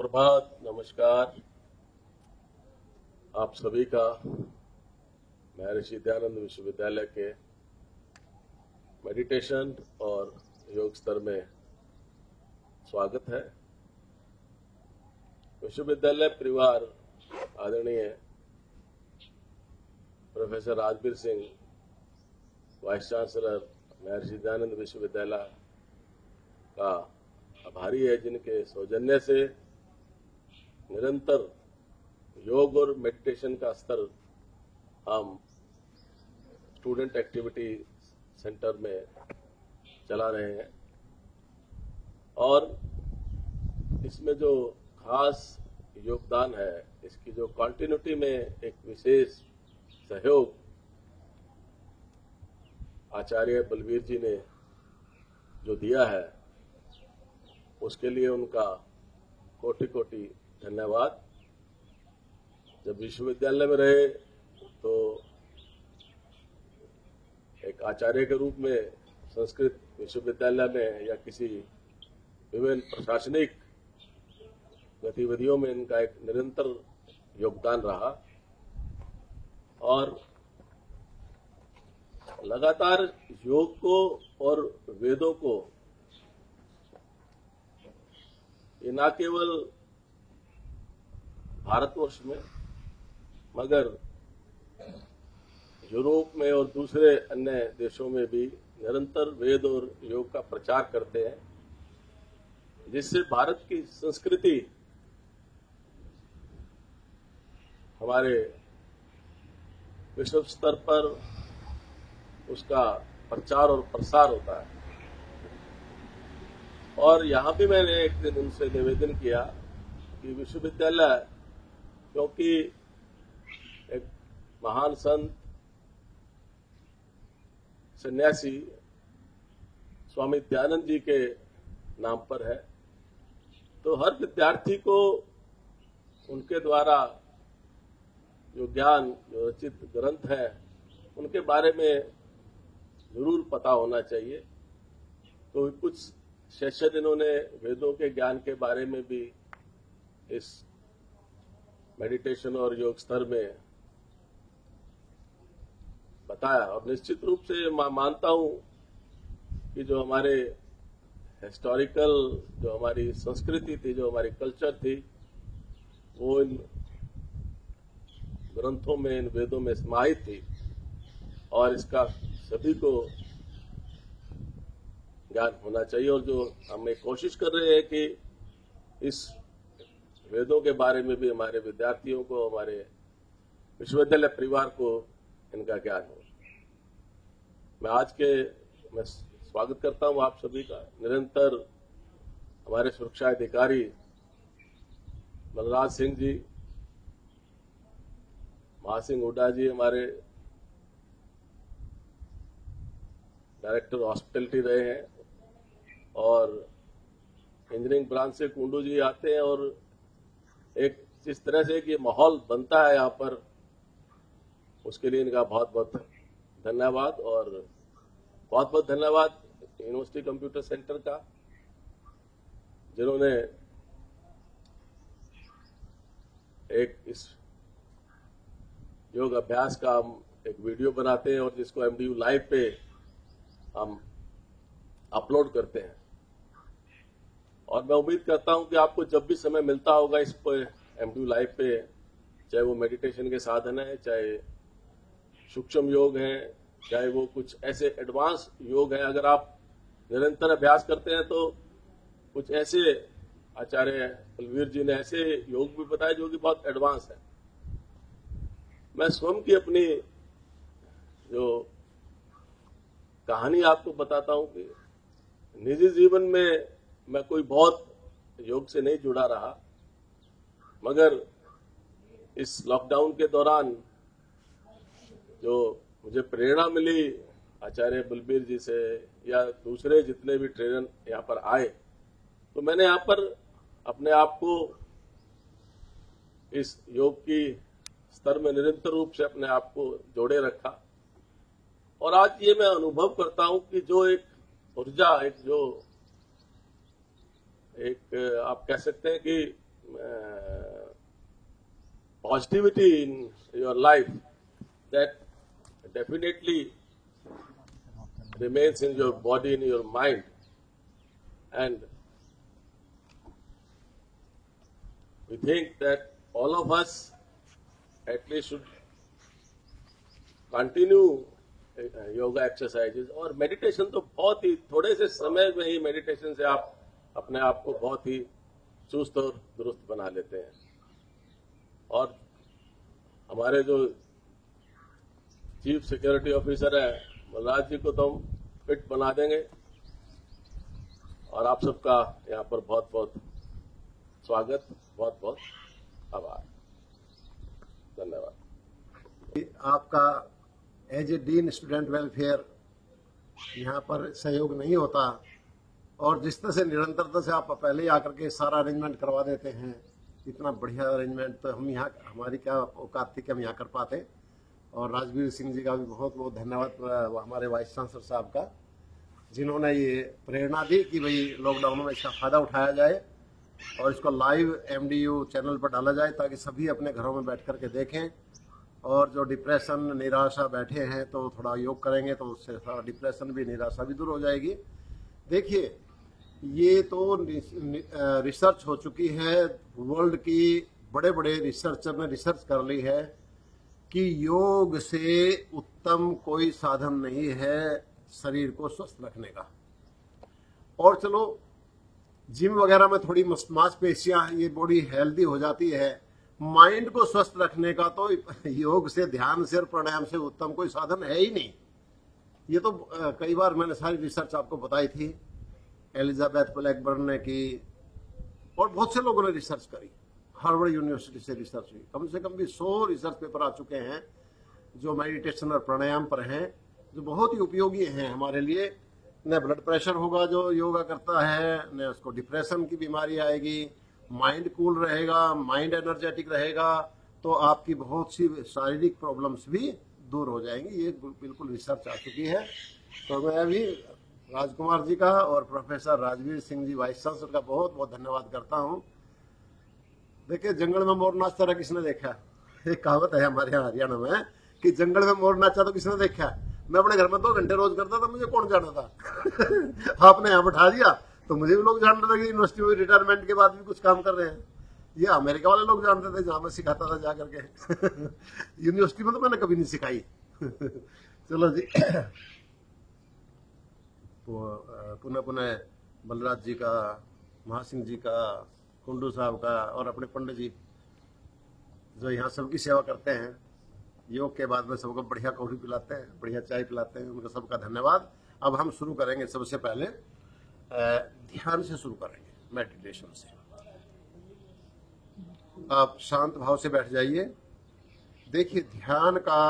सुप्रभात, नमस्कार आप सभी का महर्षि दयानंद विश्वविद्यालय के मेडिटेशन और योग स्तर में स्वागत है। विश्वविद्यालय परिवार आदरणीय professor Rajbir Singh, vice chancellor Maharshi Dayanand विश्वविद्यालय का आभारी है, जिनके सौजन्य से निरंतर योग और मेडिटेशन का स्तर हम स्टूडेंट एक्टिविटी सेंटर में चला रहे हैं और इसमें जो खास योगदान है, इसकी जो कंटिन्यूटी में एक विशेष सहयोग आचार्य बलवीर जी ने जो दिया है, उसके लिए उनका कोटि कोटि धन्यवाद। जब विश्वविद्यालय में रहे तो एक आचार्य के रूप में संस्कृत विश्वविद्यालय में या किसी विभिन्न प्रशासनिक गतिविधियों में इनका एक निरंतर योगदान रहा और लगातार योग को और वेदों को ये न केवल भारतवर्ष में मगर यूरोप में और दूसरे अन्य देशों में भी निरंतर वेद और योग का प्रचार करते हैं, जिससे भारत की संस्कृति हमारे विश्व स्तर पर उसका प्रचार और प्रसार होता है। और यहां भी मैंने एक दिन उनसे निवेदन किया कि विश्वविद्यालय, क्योंकि एक महान संत सन्यासी स्वामी दयानंद जी के नाम पर है, तो हर विद्यार्थी को उनके द्वारा जो ज्ञान, जो रचित ग्रंथ है, उनके बारे में जरूर पता होना चाहिए। तो कुछ सेशन इन्होंने वेदों के ज्ञान के बारे में भी इस मेडिटेशन और योग स्तर में बताया। और निश्चित रूप से मैं मानता हूं कि जो हमारे हिस्टोरिकल, जो हमारी संस्कृति थी, जो हमारी कल्चर थी, वो इन ग्रंथों में, इन वेदों में समाहित थी और इसका सभी को ज्ञान होना चाहिए। और जो हम एक कोशिश कर रहे हैं कि इस वेदों के बारे में भी हमारे विद्यार्थियों को, हमारे विश्वविद्यालय परिवार को इनका ज्ञान हो। मैं स्वागत करता हूं आप सभी का। निरंतर हमारे सुरक्षा अधिकारी बलराज सिंह जी, महासिंह हुड्डा जी, हमारे डायरेक्टर हॉस्पिटलिटी रहे हैं, और इंजीनियरिंग ब्रांच से कुंडू जी आते हैं। और एक जिस तरह से कि माहौल बनता है यहाँ पर, उसके लिए इनका बहुत बहुत धन्यवाद। और बहुत बहुत धन्यवाद यूनिवर्सिटी कंप्यूटर सेंटर का, जिन्होंने एक इस योग अभ्यास का हम एक वीडियो बनाते हैं और जिसको MDU लाइव पे हम अपलोड करते हैं। और मैं उम्मीद करता हूं कि आपको जब भी समय मिलता होगा इस पर MDU लाइव पे, चाहे वो मेडिटेशन के साधन है, चाहे सूक्ष्म योग है, चाहे वो कुछ ऐसे एडवांस योग है, अगर आप निरंतर अभ्यास करते हैं तो कुछ ऐसे आचार्य बलवीर जी ने ऐसे योग भी बताए जो कि बहुत एडवांस है। मैं स्वयं की अपनी जो कहानी आपको बताता हूं कि निजी जीवन में मैं कोई बहुत योग से नहीं जुड़ा रहा, मगर इस लॉकडाउन के दौरान जो मुझे प्रेरणा मिली आचार्य बलबीर जी से या दूसरे जितने भी ट्रेनर यहाँ पर आए, तो मैंने यहाँ पर अपने आप को इस योग की स्तर में निरंतर रूप से अपने आप को जोड़े रखा। और आज ये मैं अनुभव करता हूं कि जो एक ऊर्जा, एक आप कह सकते हैं कि positivity in your life that definitely remains in your body, in your mind, and we think that all of us at least should continue yoga exercises और मेडिटेशन। तो बहुत ही थोड़े से समय में ही मेडिटेशन से आप अपने आप को बहुत ही चुस्त और दुरुस्त बना लेते हैं। और हमारे जो चीफ सिक्योरिटी ऑफिसर है बलराज जी को तो हम फिट बना देंगे। और आप सबका यहाँ पर बहुत बहुत स्वागत, बहुत बहुत आभार, धन्यवाद। आपका as a dean student welfare यहाँ पर सहयोग नहीं होता और जिस तरह से निरंतरता से आप पहले ही आकर के सारा अरेंजमेंट करवा देते हैं, इतना बढ़िया अरेंजमेंट तो हम यहाँ हमारी क्या औकात थी कि हम यहाँ कर पाते। और राजवीर सिंह जी का भी बहुत बहुत धन्यवाद हमारे वाइस चांसलर साहब का, जिन्होंने ये प्रेरणा दी कि भाई लॉकडाउन में इसका फायदा उठाया जाए और इसको लाइव MDU चैनल पर डाला जाए ताकि सभी अपने घरों में बैठ करके देखें। और जो डिप्रेशन निराशा बैठे हैं तो थोड़ा योग करेंगे तो उससे थोड़ा डिप्रेशन भी निराशा भी दूर हो जाएगी। देखिए ये तो रिसर्च हो चुकी है, वर्ल्ड की बड़े बड़े रिसर्चर ने रिसर्च कर ली है कि योग से उत्तम कोई साधन नहीं है शरीर को स्वस्थ रखने का। और चलो जिम वगैरह में थोड़ी मांसपेशियां ये बॉडी हेल्दी हो जाती है, माइंड को स्वस्थ रखने का तो योग से, ध्यान से और प्राणायाम से उत्तम कोई साधन है ही नहीं। ये तो कई बार मैंने सारी रिसर्च आपको बताई थी, एलिजाबेथ ब्लैकबर्न ने की और बहुत से लोगों ने रिसर्च करी, हार्वर्ड यूनिवर्सिटी से रिसर्च हुई। कम से कम भी 100 रिसर्च पेपर आ चुके हैं जो मेडिटेशन और प्राणायाम पर हैं, जो बहुत ही उपयोगी हैं हमारे लिए। न ब्लड प्रेशर होगा जो योगा करता है, न उसको डिप्रेशन की बीमारी आएगी, माइंड कूल रहेगा, माइंड एनर्जेटिक रहेगा, तो आपकी बहुत सी शारीरिक प्रॉब्लम्स भी दूर हो जाएंगी। ये बिल्कुल रिसर्च आ चुकी है। तो मैं अभी राजकुमार जी का और professor Rajveer Singh ji vice chancellor का बहुत बहुत धन्यवाद करता हूँ। देखिए जंगल में मोर नाचता रहा किसने देखा? एक कहावत है हमारे यहाँ हरियाणा में कि जंगल में मोर नाचा तो किसने देखा। मैं अपने घर में 2 घंटे रोज करता था, मुझे कौन जाना था। आपने यहाँ बैठा दिया तो मुझे भी लोग जानते थे कि यूनिवर्सिटी में रिटायरमेंट के बाद भी कुछ काम कर रहे हैं। ये अमेरिका वाले लोग जानते थे जहां मैं सिखाता था जा करके। यूनिवर्सिटी में तो मैंने कभी नहीं सिखाई। चलो जी पुनः पुनः बलराज जी का, महासिंह जी का, कुंडू साहब का और अपने पंडित जी जो यहाँ सबकी सेवा करते हैं, योग के बाद में सबको बढ़िया कॉफी पिलाते हैं, बढ़िया चाय पिलाते हैं, उनका सबका धन्यवाद। अब हम शुरू करेंगे, सबसे पहले ध्यान से शुरू करेंगे, मेडिटेशन से। आप शांत भाव से बैठ जाइए। देखिए ध्यान का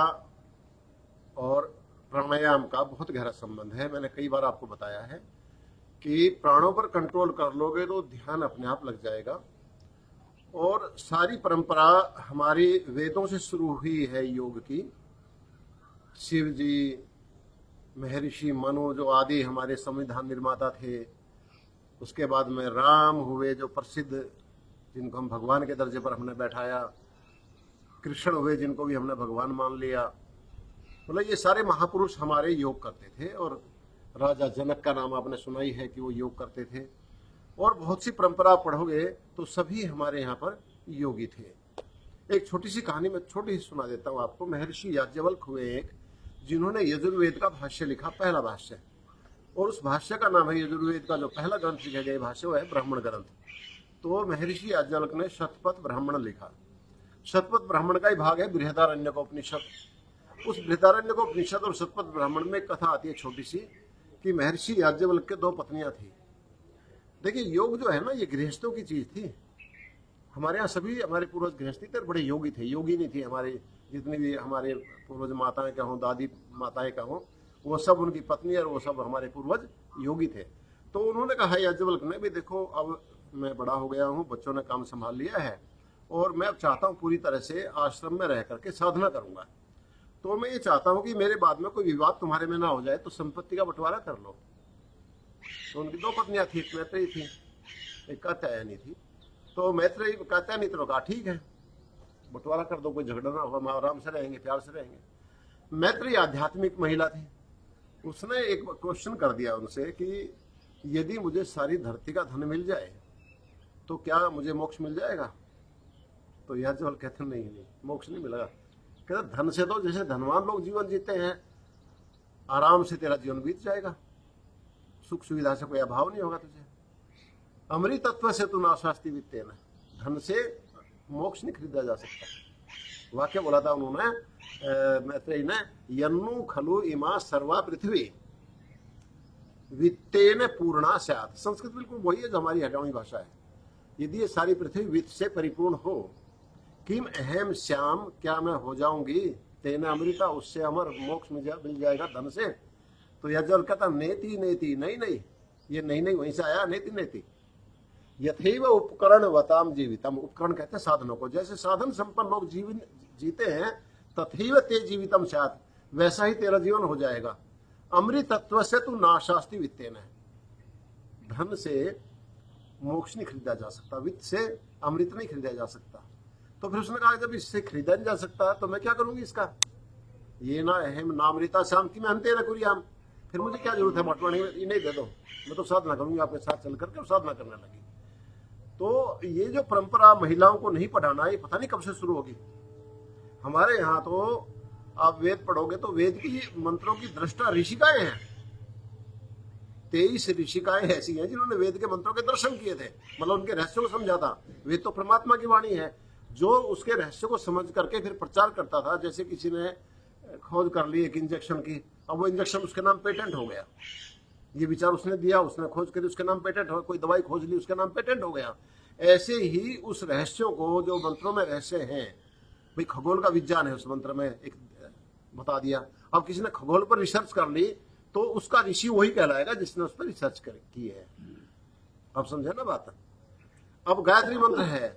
और प्राणायाम का बहुत गहरा संबंध है। मैंने कई बार आपको बताया है कि प्राणों पर कंट्रोल कर लोगे तो ध्यान अपने आप लग जाएगा। और सारी परंपरा हमारी वेदों से शुरू हुई है योग की। शिव जी, महर्षि मनु जो आदि हमारे संविधान निर्माता थे, उसके बाद में राम हुए जो प्रसिद्ध, जिनको हम भगवान के दर्जे पर हमने बैठाया, कृष्ण हुए जिनको भी हमने भगवान मान लिया। मतलब ये सारे महापुरुष हमारे योग करते थे। और राजा जनक का नाम आपने सुना ही है कि वो योग करते थे। और बहुत सी परंपरा पढ़ोगे तो सभी हमारे यहाँ पर योगी थे। एक छोटी सी कहानी मैं छोटी सी सुना देता हूँ आपको। महर्षि याज्ञवल्क्य हुए एक, जिन्होंने यजुर्वेद का भाष्य लिखा, पहला भाष्य, और उस भाष्य का नाम है, यजुर्वेद का जो पहला ग्रंथ लिखा गया भाष्य वो है ब्राह्मण ग्रंथ। तो महर्षि याज्ञवल्क्य ने शतपथ ब्राह्मण लिखा। शतपथ ब्राह्मण का ही भाग है बृहदारण्यकोपनिषद। उस बृहदारण्यकोपनिषद और शतपथ ब्राह्मण में कथा आती है छोटी सी कि महर्षि याज्ञवल्क्य के 2 पत्नियां थी। देखिए योग जो है ना, ये गृहस्थों की चीज थी। हमारे यहाँ सभी हमारे पूर्वज गृहस्थी थे, बड़े योगी थे। योगी नहीं थी हमारे जितनी भी हमारे पूर्वज माताएं का हो, दादी माताएं का हो, वो सब उनकी पत्नी और वो सब हमारे पूर्वज योगी थे। तो उन्होंने कहा याज्ञवल्क्य ने भी, देखो अब मैं बड़ा हो गया हूँ, बच्चों ने काम संभाल लिया है और मैं अब चाहता हूँ पूरी तरह से आश्रम में रह करके साधना करूंगा। तो मैं ये चाहता हूँ कि मेरे बाद में कोई विवाद तुम्हारे में ना हो जाए, तो संपत्ति का बंटवारा कर लो। तो उनकी 2 पत्नियां थी, एक मैत्रेयी थी, एक कात्यायनी थी। तो मैत्रेयी कात्यायनी तो कहा ठीक है। बंटवारा कर दो, कोई झगड़ा ना होगा, हम आराम से रहेंगे, प्यार से रहेंगे। मैत्री आध्यात्मिक महिला थी, उसने एक क्वेश्चन कर दिया उनसे कि यदि मुझे सारी धरती का धन मिल जाए तो क्या मुझे मोक्ष मिल जाएगा? तो याज्ञवल्क्य कहते नहीं, मोक्ष नहीं मिलेगा। कहते धन से तो जैसे धनवान लोग जीवन जीते हैं, आराम से तेरा जीवन बीत जाएगा, सुख सुविधा से कोई अभाव नहीं होगा तुझे। अमृतत्व से तू नाशास्ति वित्तेन, धन से मोक्ष नहीं खरीदा जा सकता। वाक्य बोला था उन्होंने मैत्रेयी ने, यन्नु खलु इमा सर्वा पृथ्वी वित्तेन पूर्णा स्यात्। संस्कृत बिल्कुल वही है जो हमारी हरियाणवी भाषा है। यदि ये सारी पृथ्वी वित्त से परिपूर्ण हो, किम अहम श्याम, क्या मैं हो जाऊंगी, तेन अमृता, उससे अमर मोक्ष मिल जाएगा धन से। तो याज्ञवल्क्य कहता नेति नेति, नहीं नहीं, ये नहीं वहीं से आया, नेति नेति। यथैव उपकरण वताम जीवितम, उपकरण कहते हैं साधनों को, जैसे साधन संपन्न लोग जीवन जीते हैं, तथैव ते जीवितम स्यात्, वैसा ही तेरा जीवन हो जाएगा। अमृतत्व से तू नाशास्ति वित्तेन, धन से मोक्ष नहीं खरीदा जा सकता, वित्त से अमृत नहीं खरीदा जा सकता। तो फिर उसने कहा जब इससे खरीदा नहीं जा सकता तो मैं क्या करूंगी इसका, ये ना अहम नामृता शांति में अंते न कुरियाम, फिर मुझे क्या जरूरत है बंटवाने, ये नहीं दे दो, मैं तो साधना करूंगी आपके साथ चल करके, साधना करने लगी। तो ये जो परंपरा महिलाओं को नहीं पढ़ाना, ये पता नहीं कब से शुरू होगी। हमारे यहाँ तो आप वेद पढ़ोगे तो वेद की मंत्रों की दृष्टा ऋषिकाएं हैं, 23 ऋषिकाएं ऐसी हैं जिन्होंने वेद के मंत्रों के दर्शन किए थे, मतलब उनके रहस्यों को समझा था। वेद तो परमात्मा की वाणी है, जो उसके रहस्य को समझ करके फिर प्रचार करता था। जैसे किसी ने खोज कर ली एक इंजेक्शन की, अब वो इंजेक्शन उसके नाम पेटेंट हो गया, ये विचार उसने दिया, उसने खोज करी, उसके नाम पेटेंट हो, कोई दवाई खोज ली, उसके नाम पेटेंट हो गया। ऐसे ही उस रहस्यों को, जो मंत्रों में रहस्य हैं, भाई खगोल का विज्ञान है उस मंत्र में एक बता दिया, अब किसी ने खगोल पर रिसर्च कर ली तो उसका ऋषि वही कहलाएगा जिसने उस पर रिसर्च की है। अब समझे ना बात। अब गायत्री मंत्र है,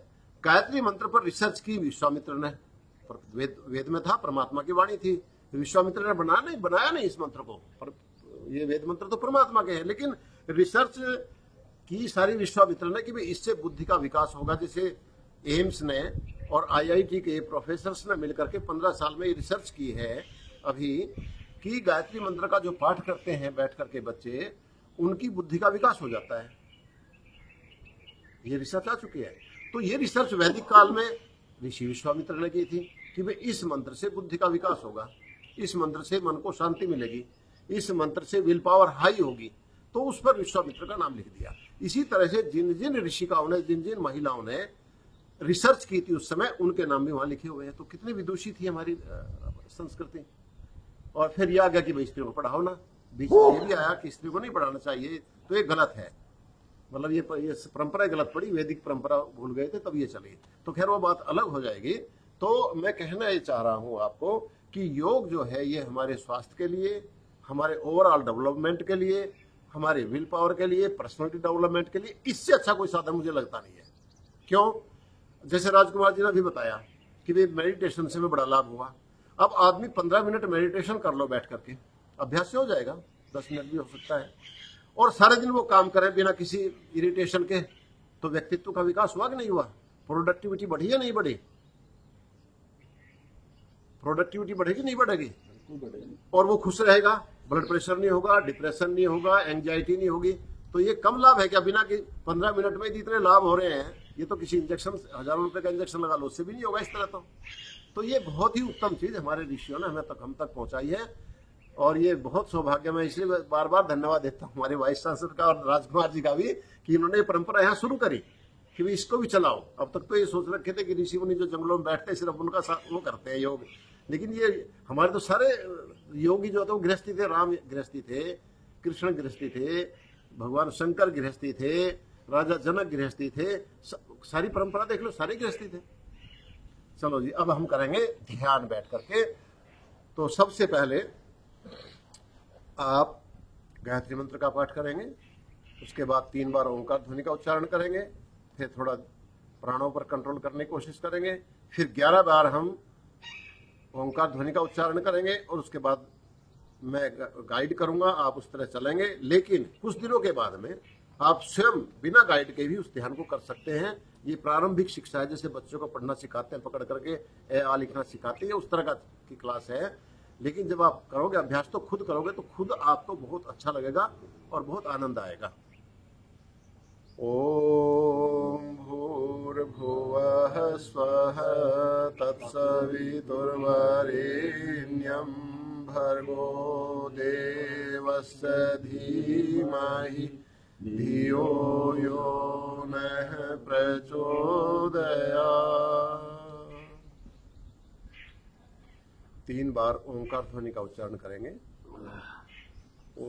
गायत्री मंत्र पर रिसर्च की विश्वामित्र ने, वेद में था, परमात्मा की वाणी थी, विश्वामित्र ने बनाया नहीं इस मंत्र को, पर ये वेद मंत्र तो परमात्मा के हैं, लेकिन रिसर्च की सारी विश्वामित्र ने कि भाई इससे बुद्धि का विकास होगा। जैसे एम्स ने और IIT के प्रोफेसर्स ने मिलकर के 15 साल में रिसर्च की है अभी, कि गायत्री मंत्र का जो पाठ करते हैं बैठ करके बच्चे, उनकी बुद्धि का विकास हो जाता है। ये रिसर्च आ चुकी है। तो ये रिसर्च वैदिक काल में ऋषि विश्वामित्र ने की थी कि भाई इस मंत्र से बुद्धि का विकास होगा, इस मंत्र से मन को शांति मिलेगी, इस मंत्र से विल पावर हाई होगी, तो उस पर विश्वामित्र का नाम लिख दिया। इसी तरह से जिन जिन ऋषिकाओं ने, जिन जिन महिलाओं ने रिसर्च की थी उस समय, उनके नाम भी वहां लिखे हुए हैं। तो कितनी विदुषी थी हमारी संस्कृति। और फिर यह आ गया कि भाई स्त्रियों को पढ़ाओ ना, बीच में ये भी आया कि स्त्री को नहीं पढ़ाना चाहिए, तो ये गलत है, मतलब ये परंपरा गलत पड़ी, वैदिक परंपरा भूल गए थे तब ये चली। तो खैर वो बात अलग हो जाएगी। तो मैं कहना ये चाह रहा हूं आपको कि योग जो है ये हमारे स्वास्थ्य के लिए, हमारे ओवरऑल डेवलपमेंट के लिए, हमारे विल पावर के लिए, पर्सनालिटी डेवलपमेंट के लिए, इससे अच्छा कोई साधन मुझे लगता नहीं है। क्यों? जैसे राजकुमार जी ने भी बताया कि भाई मेडिटेशन से में बड़ा लाभ हुआ। अब आदमी 15 मिनट मेडिटेशन कर लो बैठ करके, अभ्यास से हो जाएगा, 10 मिनट भी हो सकता है, और सारे दिन वो काम करे बिना किसी इरिटेशन के, तो व्यक्तित्व का विकास हुआ कि नहीं हुआ? प्रोडक्टिविटी बढ़ी या नहीं बढ़ी? प्रोडक्टिविटी बढ़ेगी नहीं बढ़ेगी? और वो खुश रहेगा, ब्लड प्रेशर नहीं होगा, डिप्रेशन नहीं होगा, एंजाइटी नहीं होगी। तो ये कम लाभ है क्या? बिना कि 15 मिनट में इतने लाभ हो रहे हैं, ये तो किसी इंजेक्शन, हजारों रुपए का इंजेक्शन लगा लो, उससे भी नहीं होगा इस तरह। तो ये बहुत ही उत्तम चीज हमारे ऋषियों ने हम तक पहुंचाई है, और ये बहुत सौभाग्य। मैं इसलिए बार बार धन्यवाद देता हूँ हमारे वाइस चांसलर का और राजकुमार जी का भी, कि इन्होंने ये परंपरा यहाँ शुरू करी कि भाई इसको भी चलाओ। अब तक तो ये सोच रखे थे कि ऋषि मुनि जो जंगलों में बैठते हैं सिर्फ उनका वो करते हैं योग, लेकिन ये हमारे तो सारे योगी जो थे वो गृहस्थी थे। राम गृहस्थी थे, कृष्ण गृहस्थी थे, भगवान शंकर गृहस्थी थे, राजा जनक गृहस्थी थे, सारी परंपरा देख लो, सारे गृहस्थी थे। चलो जी, अब हम करेंगे ध्यान बैठ करके। तो सबसे पहले आप गायत्री मंत्र का पाठ करेंगे, उसके बाद 3 बार ओंकार ध्वनि का उच्चारण करेंगे, फिर थोड़ा प्राणों पर कंट्रोल करने की कोशिश करेंगे, फिर 11 बार हम ओंकार ध्वनि का उच्चारण करेंगे, और उसके बाद मैं गाइड करूंगा, आप उस तरह चलेंगे। लेकिन कुछ दिनों के बाद में आप स्वयं बिना गाइड के भी उस ध्यान को कर सकते हैं, ये प्रारंभिक शिक्षा है, जैसे बच्चों को पढ़ना सिखाते हैं, पकड़ करके ए आ लिखना सिखाते हैं, उस तरह का की क्लास है। लेकिन जब आप करोगे अभ्यास, तो खुद करोगे तो खुद आपको बहुत अच्छा लगेगा और बहुत आनंद आएगा। ओम भूर्भुवः स्वः तत्सवितुर्वरेण्यं भर्गो देवस्य धीमहि धियो यो नः प्रचोदयात्। 3 बार ओंकार ध्वनि का उच्चारण करेंगे। ओ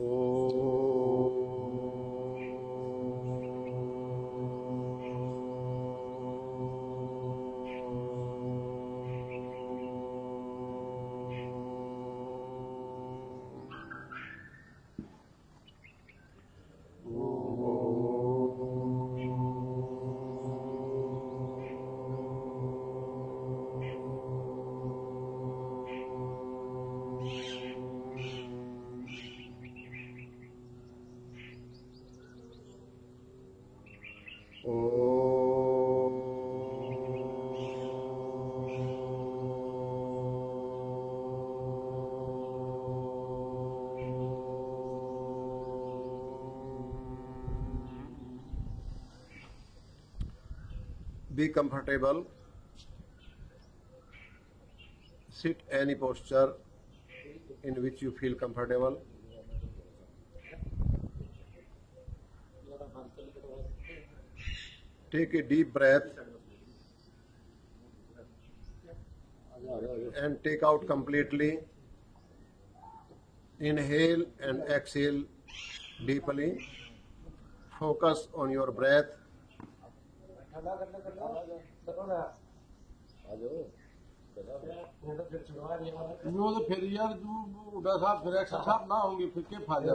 Be comfortable. Sit any posture in which you feel comfortable. Take a deep breath and take out completely. Inhale and exhale deeply. Focus on your breath. वो तो फिर यार उड़ा साहब फिर एक्शन साहब ना होंगे, फिर क्या फायदा?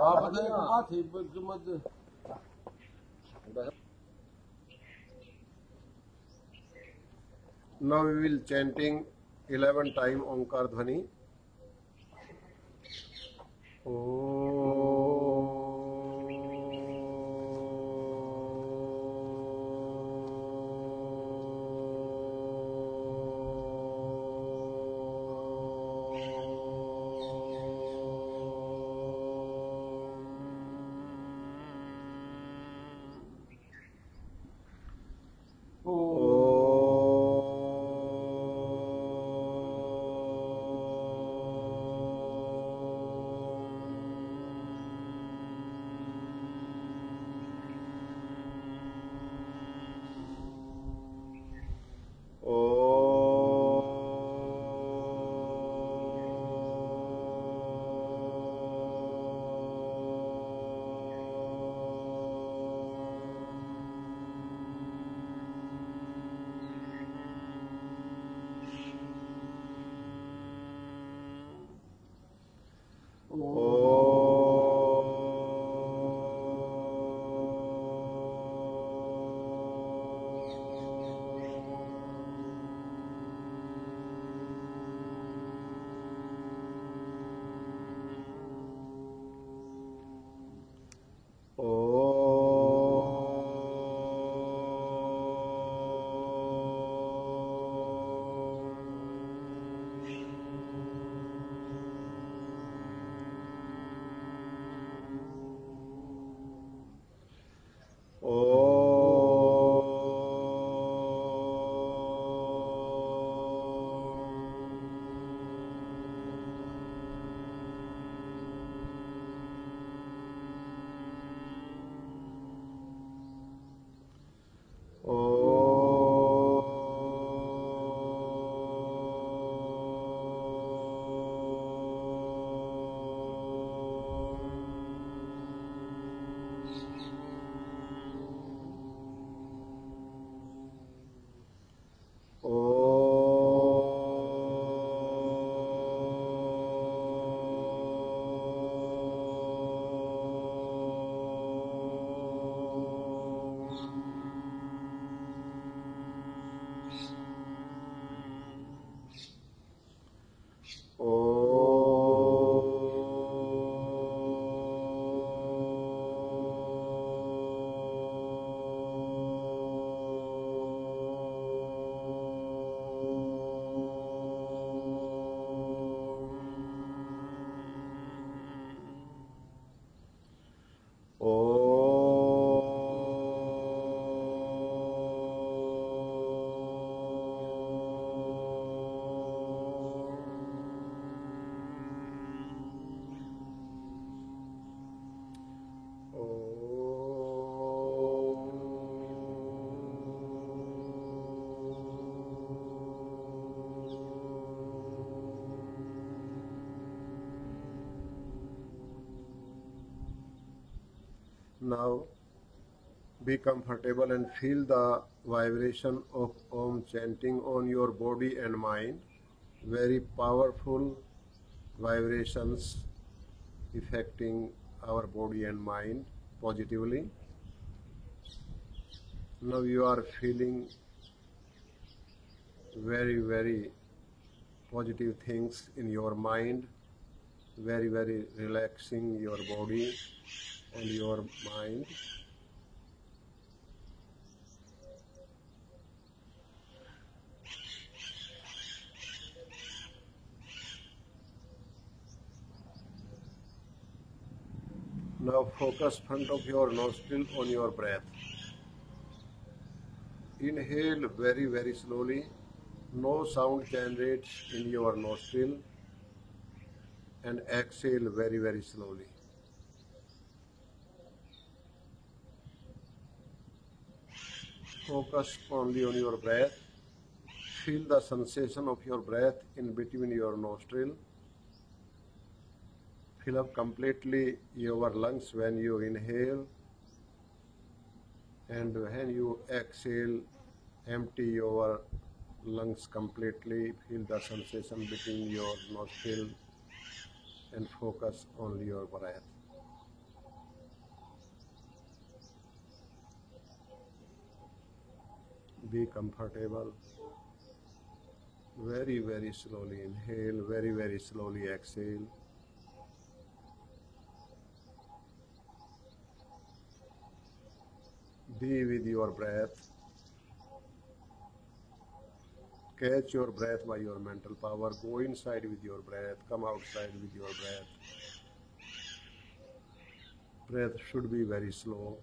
आप बताइए कहाँ थी मत। Now we will chanting 11 times Omkar Dhvani. Om. Now be comfortable and feel the vibration of Om chanting on your body and mind. Very powerful vibrations affecting our body and mind positively. Now you are feeling very positive things in your mind, very relaxing your body and your mind. Now focus front of your nostril on your breath. Inhale very slowly. No sound generates in your nostril, and exhale very slowly. Focus only on your breath. Feel the sensation of your breath in between your nostril. Fill up completely your lungs when you inhale, and when you exhale, empty your lungs completely. Feel the sensation between your nostril and focus only your breath. Be comfortable. Very slowly inhale, very slowly exhale. Be with your breath. Catch your breath by your mental power. Go inside with your breath. Come outside with your breath. Breath should be very slow.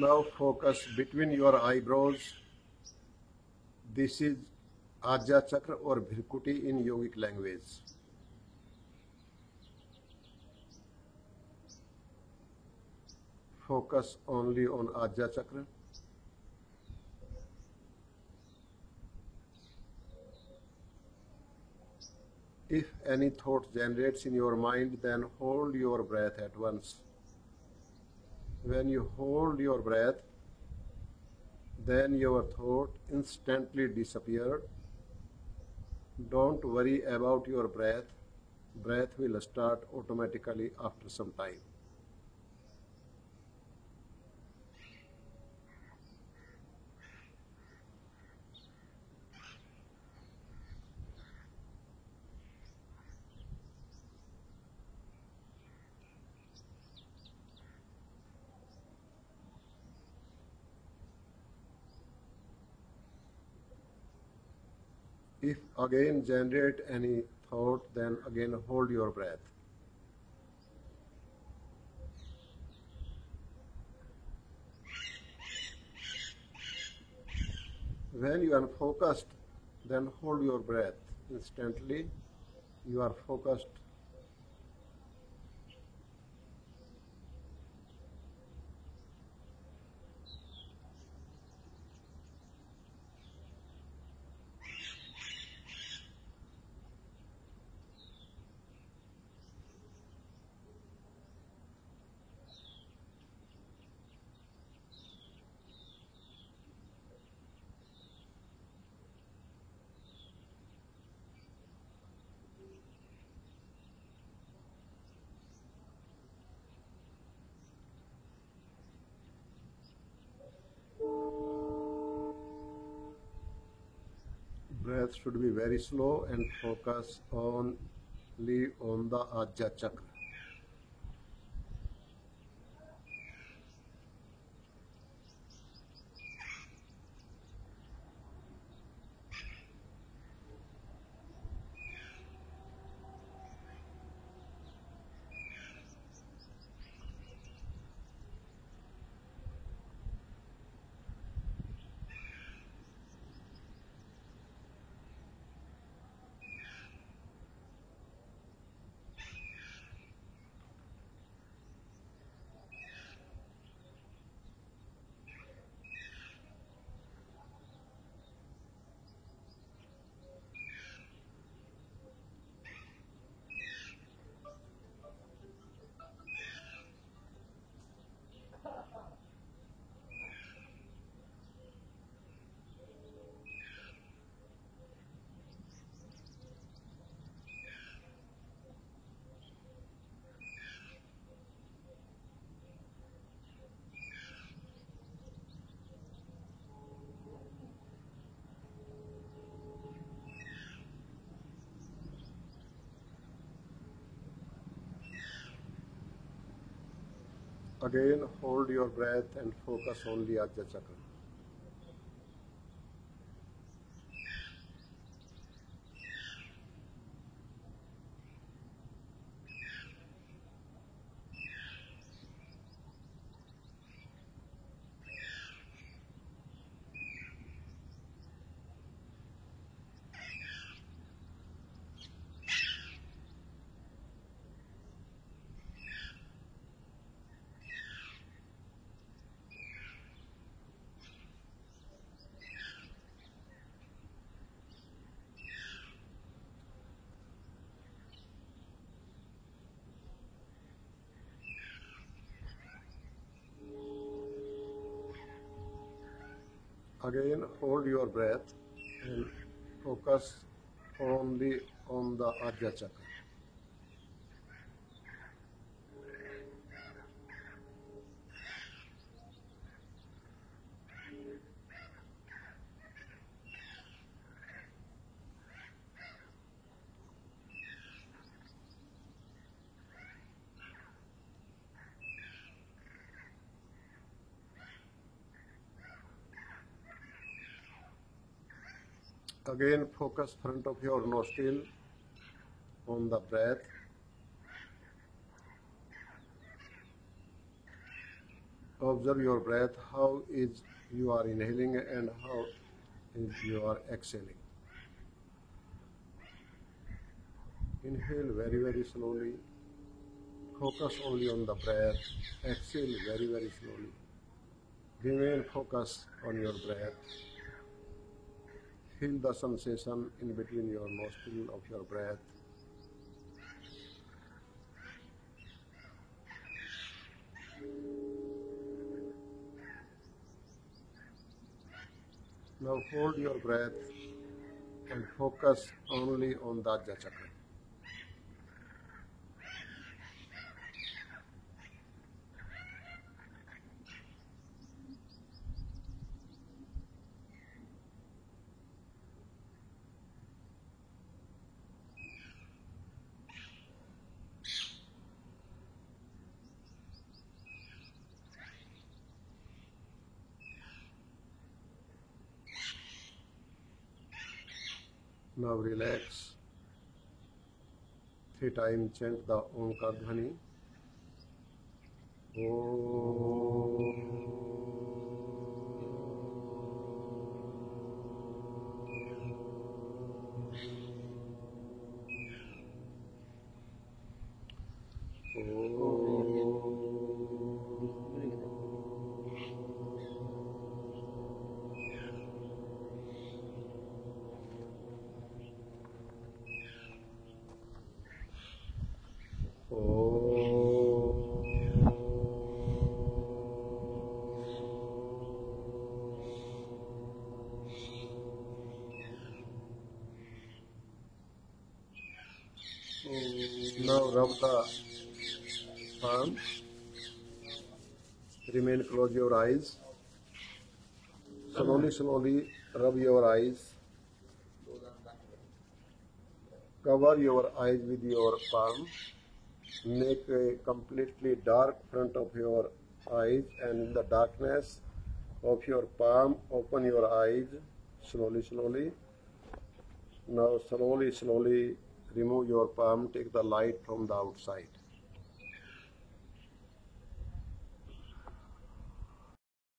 Now focus between your eyebrows. This is Ajja Chakra or Bhirkuti in yogic language. Focus only on Ajja Chakra. If any thought generates in your mind, then hold your breath at once. When you hold your breath, then your thought instantly disappears. Don't worry about your breath. Breath will start automatically after some time. If again generate any thought, then again hold your breath. When you are focused, then hold your breath. Instantly, you are focused. Breath should be very slow and focus only on the Ajja Chakra. Again, hold your breath and focus only Ajna Chakra. Again, hold your breath and focus only on the Ajna Chakra. Again, focus front of your nostril on the breath. Observe your breath, how is you are inhaling and how is you are exhaling. Inhale very, very slowly. Focus only on the breath. Exhale very, very slowly. Remain focused on your breath. Feel the sensation in between your nostril of your breath. Now hold your breath and focus only on the Ajna Chakra. Now relax. 3 times chant the Omkar Dhvani. Now rub the palm. Remain, close your eyes. Slowly, slowly rub your eyes. Cover your eyes with your palm. Make a completely dark front of your eyes, and in the darkness of your palm, open your eyes slowly, slowly. Now slowly, slowly remove your palm, take the light from the outside.